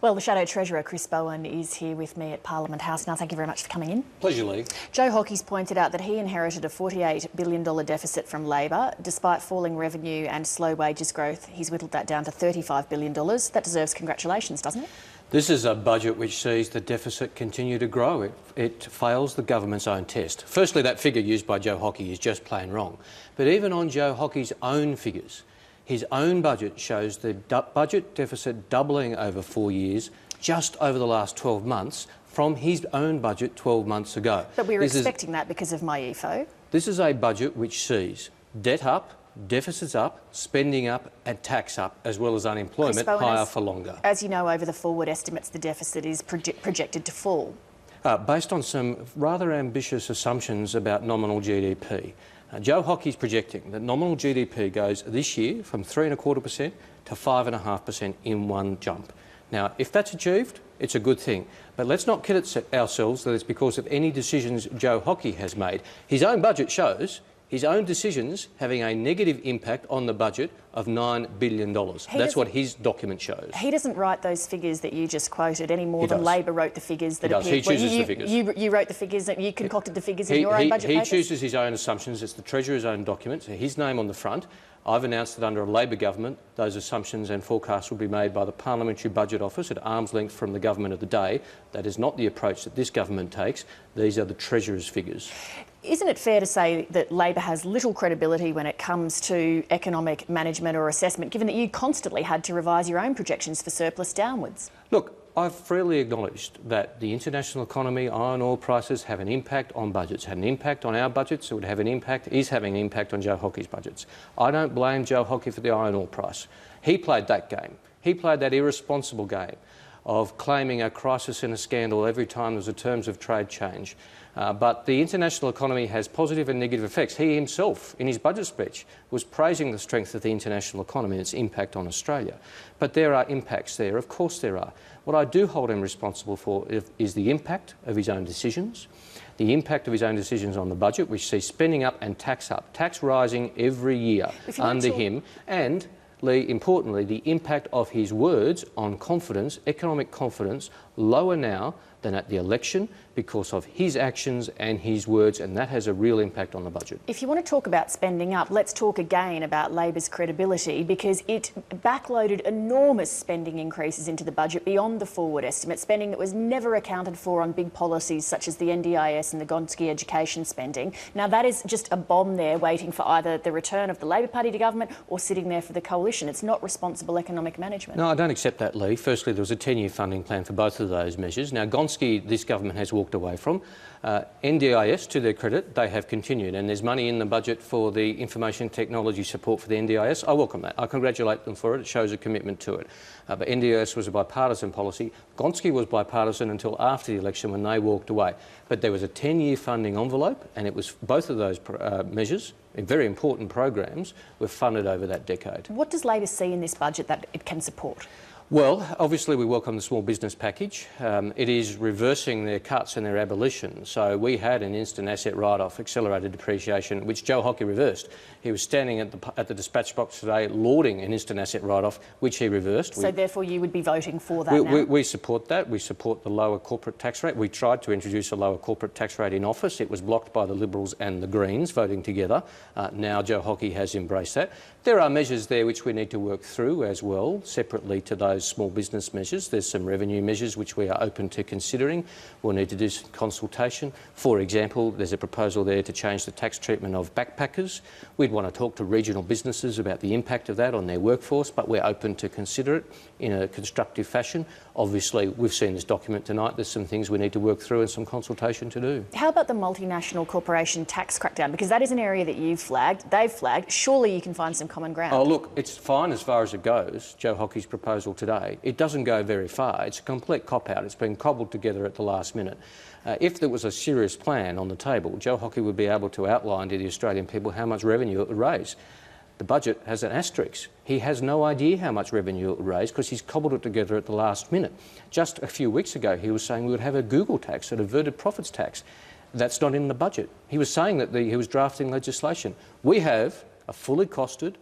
Well, the Shadow Treasurer, Chris Bowen, is here with me at Parliament House now. Thank you very much for coming in. Pleasure, Leigh. Joe Hockey's pointed out that he inherited a $48 billion deficit from Labor. Despite falling revenue and slow wages growth, he's whittled that down to $35 billion. That deserves congratulations, doesn't it? This is a budget which sees the deficit continue to grow. It fails the government's own test. Firstly, that figure used by Joe Hockey is just plain wrong. But even on Joe Hockey's own figures, his own budget shows the budget deficit doubling over 4 years, just over the last 12 months, from his own budget 12 months ago. But we were expecting that because of MyEFO. This is a budget which sees debt up, deficits up, spending up and tax up, as well as unemployment higher for longer. As you know, over the forward estimates, the deficit is projected to fall. Based on some rather ambitious assumptions about nominal GDP. Joe Hockey's projecting that nominal GDP goes this year from 3.25% to 5.5% in one jump. Now, if that's achieved, it's a good thing. But let's not kid ourselves that it's because of any decisions Joe Hockey has made. His own budget shows his own decisions having a negative impact on the budget of $9 billion. That's what his document shows. He doesn't write those figures that you just quoted any more than Labor wrote the figures that appeared. He chooses the figures. You wrote the figures, that you concocted the figures in your own budget papers? He chooses his own assumptions. It's the Treasurer's own document, so his name on the front. I've announced that under a Labor government, those assumptions and forecasts will be made by the Parliamentary Budget Office at arm's length from the government of the day. That is not the approach that this government takes. These are the Treasurer's figures. Isn't it fair to say that Labor has little credibility when it comes to economic management or assessment, given that you constantly had to revise your own projections for surplus downwards? Look, I've freely acknowledged that the international economy, iron ore prices have an impact on budgets. Had an impact on our budgets, it would have an impact, is having an impact on Joe Hockey's budgets. I don't blame Joe Hockey for the iron ore price. He played that game. He played that irresponsible game of claiming a crisis and a scandal every time there was a terms of trade change. But the international economy has positive and negative effects. He himself, in his budget speech, was praising the strength of the international economy and its impact on Australia. But there are impacts there, of course there are. What I do hold him responsible for is the impact of his own decisions, the impact of his own decisions on the budget, which sees spending up and tax rising every year under him, and Leigh, importantly, the impact of his words on confidence, economic confidence, lower now than at the election because of his actions and his words, and that has a real impact on the budget. If you want to talk about spending up, let's talk again about Labor's credibility, because it backloaded enormous spending increases into the budget beyond the forward estimate, spending that was never accounted for on big policies such as the NDIS and the Gonski education spending. Now, that is just a bomb there waiting for either the return of the Labor Party to government or sitting there for the coalition. It's not responsible economic management. No, I don't accept that, Leigh. Firstly, there was a 10-year funding plan for both of those measures. Now, Gonski, this government has walked away from. NDIS, to their credit, they have continued, and there's money in the budget for the information technology support for the NDIS. I welcome that. I congratulate them for it. It shows a commitment to it. But NDIS was a bipartisan policy. Gonski was bipartisan until after the election when they walked away. But there was a 10-year funding envelope, and it was both of those measures, very important programs, were funded over that decade. What does Labor see in this budget that it can support? Well, obviously we welcome the small business package. It is reversing their cuts and their abolition. So we had an instant asset write-off, accelerated depreciation, which Joe Hockey reversed. He was standing at the dispatch box today lauding an instant asset write-off, which he reversed. So therefore you would be voting for that now? We support that. We support the lower corporate tax rate. We tried to introduce a lower corporate tax rate in office. It was blocked by the Liberals and the Greens voting together. Now Joe Hockey has embraced that. There are measures there which we need to work through as well, separately to those small business measures. There's some revenue measures which we are open to considering. We'll need to do some consultation. For example, there's a proposal there to change the tax treatment of backpackers. We'd want to talk to regional businesses about the impact of that on their workforce, but we're open to consider it in a constructive fashion. Obviously, we've seen this document tonight. There's some things we need to work through and some consultation to do. How about the multinational corporation tax crackdown? Because that is an area that you've flagged, they've flagged. Surely you can find some common ground. Oh, look, it's fine as far as it goes, Joe Hockey's proposal today. It doesn't go very far. It's a complete cop-out. It's been cobbled together at the last minute. If there was a serious plan on the table, Joe Hockey would be able to outline to the Australian people how much revenue it would raise. The budget has an asterisk. He has no idea how much revenue it would raise because he's cobbled it together at the last minute. Just a few weeks ago, he was saying we would have a Google tax, an averted profits tax. That's not in the budget. He was saying that he was drafting legislation. We have a fully costed,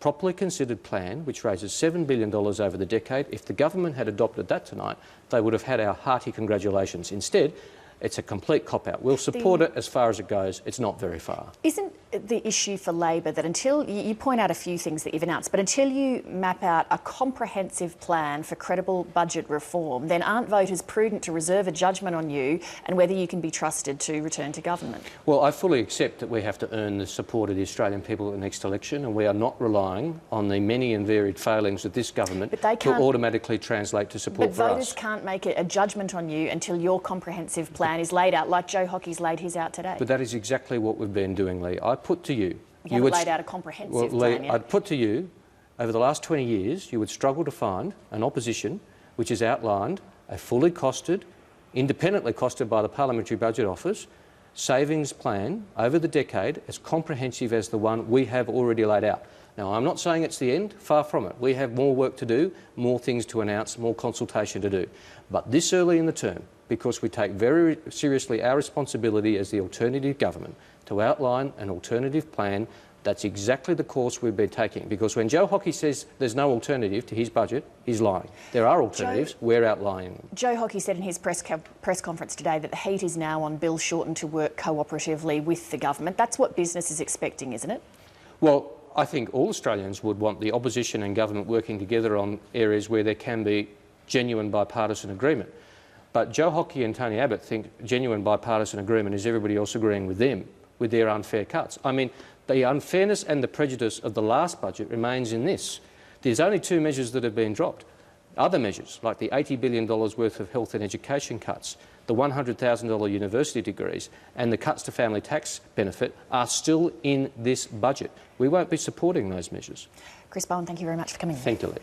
properly considered plan which raises $7 billion over the decade. If the government had adopted that tonight, they would have had our hearty congratulations. Instead, it's a complete cop-out. We'll support it as far as it goes. It's not very far. Isn't the issue for Labor that until you point out a few things that you've announced, but until you map out a comprehensive plan for credible budget reform, then aren't voters prudent to reserve a judgment on you and whether you can be trusted to return to government? Well, I fully accept that we have to earn the support of the Australian people at the next election, and we are not relying on the many and varied failings of this government to automatically translate to support for us. But voters can't make a judgment on you until your comprehensive plan is laid out, like Joe Hockey's laid his out today. But that is exactly what we've been doing, Leigh. I put to you... You haven't laid out a comprehensive plan yet. I'd put to you, over the last 20 years, you would struggle to find an opposition which has outlined a fully costed, independently costed by the Parliamentary Budget Office, savings plan over the decade as comprehensive as the one we have already laid out. Now, I'm not saying it's the end, far from it. We have more work to do, more things to announce, more consultation to do. But this early in the term, because we take very seriously our responsibility as the alternative government to outline an alternative plan, that's exactly the course we've been taking. Because when Joe Hockey says there's no alternative to his budget, he's lying. There are alternatives, we're outlining them. Joe Hockey said in his press conference today that the heat is now on Bill Shorten to work cooperatively with the government. That's what business is expecting, isn't it? Well, I think all Australians would want the opposition and government working together on areas where there can be genuine bipartisan agreement. But Joe Hockey and Tony Abbott think genuine bipartisan agreement is everybody else agreeing with them, with their unfair cuts. I mean, the unfairness and the prejudice of the last budget remains in this. There's only two measures that have been dropped. Other measures, like the $80 billion worth of health and education cuts, the $100,000 university degrees and the cuts to family tax benefit, are still in this budget. We won't be supporting those measures. Chris Bowen, thank you very much for coming in. Thank you, Leigh.